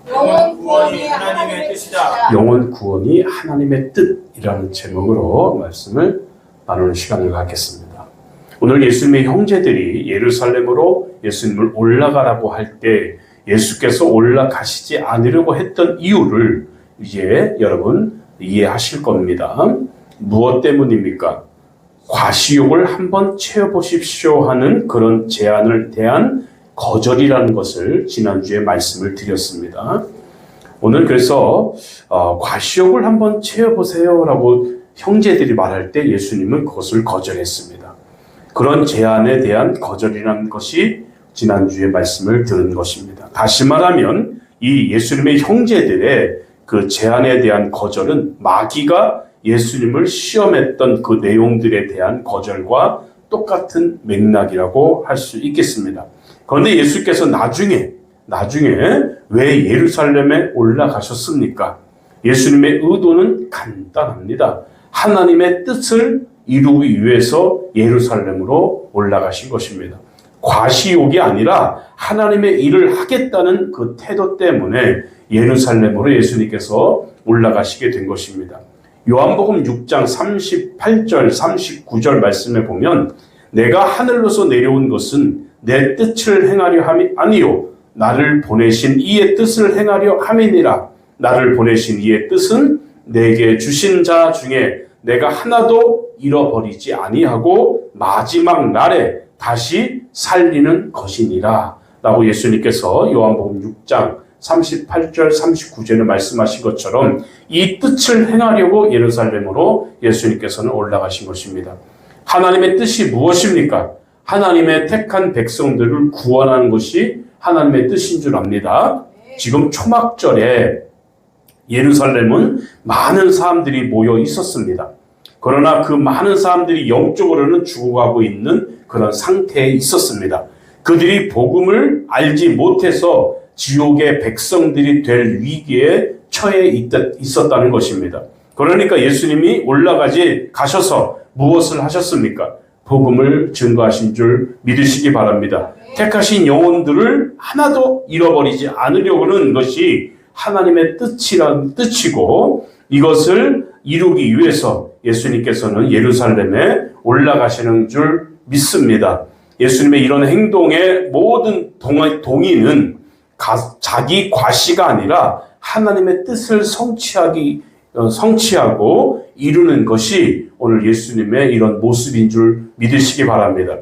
영혼 구원이 하나님의 뜻이다. 영혼 구원이 하나님의 뜻이라는 제목으로 말씀을 나누는 시간을 갖겠습니다. 오늘 예수님의 형제들이 예루살렘으로 예수님을 올라가라고 할 때 예수께서 올라가시지 않으려고 했던 이유를 이제 여러분 이해하실 겁니다. 무엇 때문입니까? 과시욕을 한번 채워보십시오 하는 그런 제안을 대한 거절이라는 것을 지난주에 말씀을 드렸습니다. 오늘 그래서 과시욕을 한번 채워보세요 라고 형제들이 말할 때 예수님은 그것을 거절했습니다. 그런 제안에 대한 거절이라는 것이 지난주에 말씀을 들은 것입니다. 다시 말하면 이 예수님의 형제들의 그 제안에 대한 거절은 마귀가 예수님을 시험했던 그 내용들에 대한 거절과 똑같은 맥락이라고 할 수 있겠습니다. 그런데 예수께서 나중에 왜 예루살렘에 올라가셨습니까? 예수님의 의도는 간단합니다. 하나님의 뜻을 이루기 위해서 예루살렘으로 올라가신 것입니다. 과시욕이 아니라 하나님의 일을 하겠다는 그 태도 때문에 예루살렘으로 예수님께서 올라가시게 된 것입니다. 요한복음 6장 38절 39절 말씀에 보면 내가 하늘로서 내려온 것은 내 뜻을 행하려 함이 아니요 나를 보내신 이의 뜻을 행하려 함이니라. 나를 보내신 이의 뜻은 내게 주신 자 중에 내가 하나도 잃어버리지 아니하고 마지막 날에 다시 살리는 것이니라 라고 예수님께서 요한복음 6장 38절 39절에 말씀하신 것처럼 이 뜻을 행하려고 예루살렘으로 예수님께서는 올라가신 것입니다. 하나님의 뜻이 무엇입니까? 하나님의 택한 백성들을 구원하는 것이 하나님의 뜻인 줄 압니다. 지금 초막절에 예루살렘은 많은 사람들이 모여 있었습니다. 그러나 그 많은 사람들이 영적으로는 죽어가고 있는 그런 상태에 있었습니다. 그들이 복음을 알지 못해서 지옥의 백성들이 될 위기에 처해 있었다는 것입니다. 그러니까 예수님이 가셔서 무엇을 하셨습니까? 복음을 증거하신 줄 믿으시기 바랍니다. 택하신 영혼들을 하나도 잃어버리지 않으려고 하는 것이 하나님의 뜻이고 이것을 이루기 위해서 예수님께서는 예루살렘에 올라가시는 줄 믿습니다. 예수님의 이런 행동의 모든 동의는 자기 과시가 아니라 하나님의 뜻을 성취하고 이루는 것이 오늘 예수님의 이런 모습인 줄 믿으시기 바랍니다.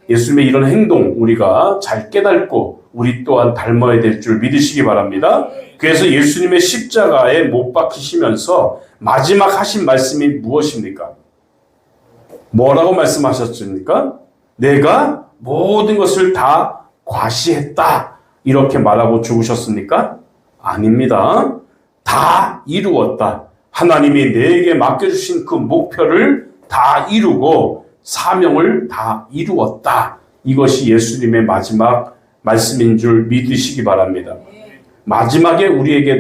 예수님의 이런 행동 우리가 잘 깨닫고 우리 또한 닮아야 될 줄 믿으시기 바랍니다. 그래서 예수님의 십자가에 못 박히시면서 마지막 하신 말씀이 무엇입니까? 뭐라고 말씀하셨습니까? 내가 모든 것을 다 과시했다 이렇게 말하고 죽으셨습니까? 아닙니다. 다 이루었다. 하나님이 내게 맡겨주신 그 목표를 다 이루고 사명을 다 이루었다. 이것이 예수님의 마지막 말씀인 줄 믿으시기 바랍니다. 마지막에 우리에게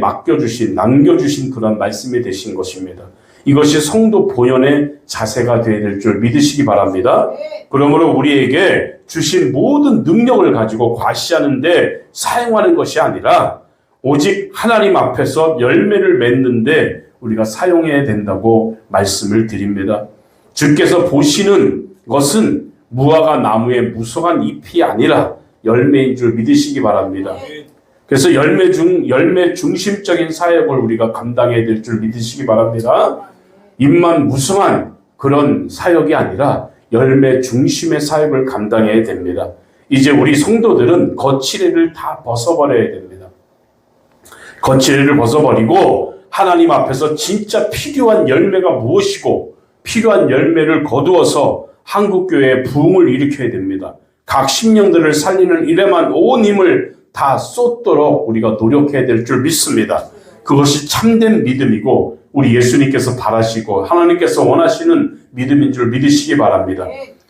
남겨주신 그런 말씀이 되신 것입니다. 이것이 성도 본연의 자세가 되어야 될 줄 믿으시기 바랍니다. 그러므로 우리에게 주신 모든 능력을 가지고 과시하는데 사용하는 것이 아니라 오직 하나님 앞에서 열매를 맺는데 우리가 사용해야 된다고 말씀을 드립니다. 주께서 보시는 것은 무화과 나무의 무성한 잎이 아니라 열매인 줄 믿으시기 바랍니다. 그래서 열매 중심적인 사역을 우리가 감당해야 될 줄 믿으시기 바랍니다. 잎만 무성한 그런 사역이 아니라 열매 중심의 사역을 감당해야 됩니다. 이제 우리 성도들은 거칠애를 다 벗어버려야 됩니다. 거칠애를 벗어버리고 하나님 앞에서 진짜 필요한 열매가 무엇이고 필요한 열매를 거두어서 한국교회의 부흥을 일으켜야 됩니다. 각 심령들을 살리는 일에만 온 힘을 다 쏟도록 우리가 노력해야 될 줄 믿습니다. 그것이 참된 믿음이고 우리 예수님께서 바라시고 하나님께서 원하시는 믿음인 줄 믿으시기 바랍니다.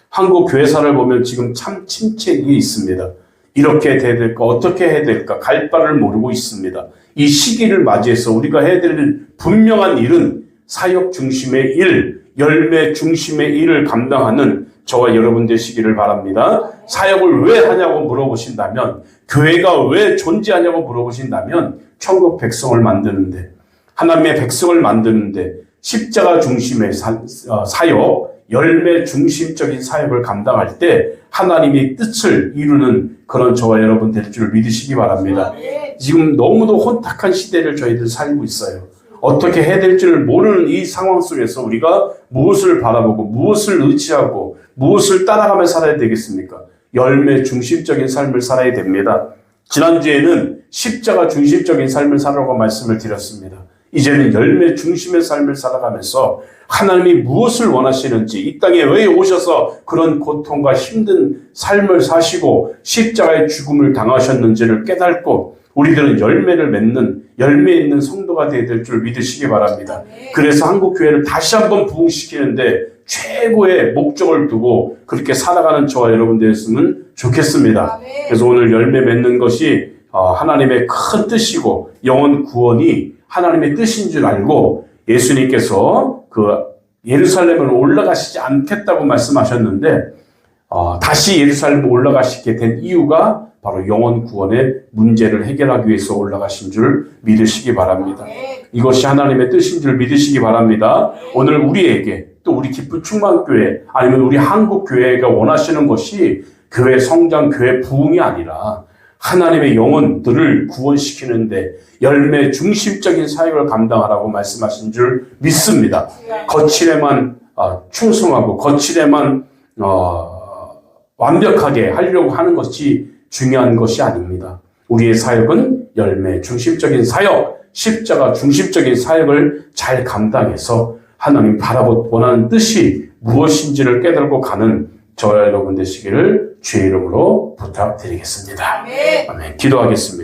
한국 교회사를 보면 지금 참 침체기에 있습니다. 이렇게 돼야 될까 어떻게 해야 될까 갈 바를 모르고 있습니다. 이 시기를 맞이해서 우리가 해야 될 분명한 일은 사역 중심의 일, 열매 중심의 일을 감당하는 저와 여러분 되시기를 바랍니다. 사역을 왜 하냐고 물어보신다면, 교회가 왜 존재하냐고 물어보신다면 천국 백성을 만드는데, 하나님의 백성을 만드는데 십자가 중심의 사역, 열매 중심적인 사역을 감당할 때 하나님의 뜻을 이루는 그런 저와 여러분 될 줄 믿으시기 바랍니다. 지금 너무도 혼탁한 시대를 저희들 살고 있어요. 어떻게 해야 될지를 모르는 이 상황 속에서 우리가 무엇을 바라보고 무엇을 의지하고 무엇을 따라가며 살아야 되겠습니까? 열매 중심적인 삶을 살아야 됩니다. 지난주에는 십자가 중심적인 삶을 살아라고 말씀을 드렸습니다. 이제는 열매 중심의 삶을 살아가면서 하나님이 무엇을 원하시는지, 이 땅에 왜 오셔서 그런 고통과 힘든 삶을 사시고 십자가의 죽음을 당하셨는지를 깨닫고 우리들은 열매를 맺는, 열매 있는 성도가 되어야 될 줄 믿으시기 바랍니다. 그래서 한국교회를 다시 한번 부흥시키는데 최고의 목적을 두고 그렇게 살아가는 저와 여러분 되었으면 좋겠습니다. 그래서 오늘 열매 맺는 것이 하나님의 큰 뜻이고 영혼 구원이 하나님의 뜻인 줄 알고 예수님께서 그 예루살렘을 올라가시지 않겠다고 말씀하셨는데 다시 예루살렘에 올라가시게 된 이유가 바로 영혼 구원의 문제를 해결하기 위해서 올라가신 줄 믿으시기 바랍니다. 이것이 하나님의 뜻인 줄 믿으시기 바랍니다. 오늘 우리에게 또 우리 기쁜 충만교회 아니면 우리 한국교회가 원하시는 것이 교회 성장, 교회 부흥이 아니라 하나님의 영혼들을 구원시키는데 열매 중심적인 사역을 감당하라고 말씀하신 줄 믿습니다. 거칠에만 충성하고 거칠에만 완벽하게 하려고 하는 것이 중요한 것이 아닙니다. 우리의 사역은 열매 중심적인 사역, 십자가 중심적인 사역을 잘 감당해서 하나님 원하는 뜻이 무엇인지를 깨달고 가는 저와 여러분 되시기를 주의 이름으로 부탁드리겠습니다. 아멘. 기도하겠습니다.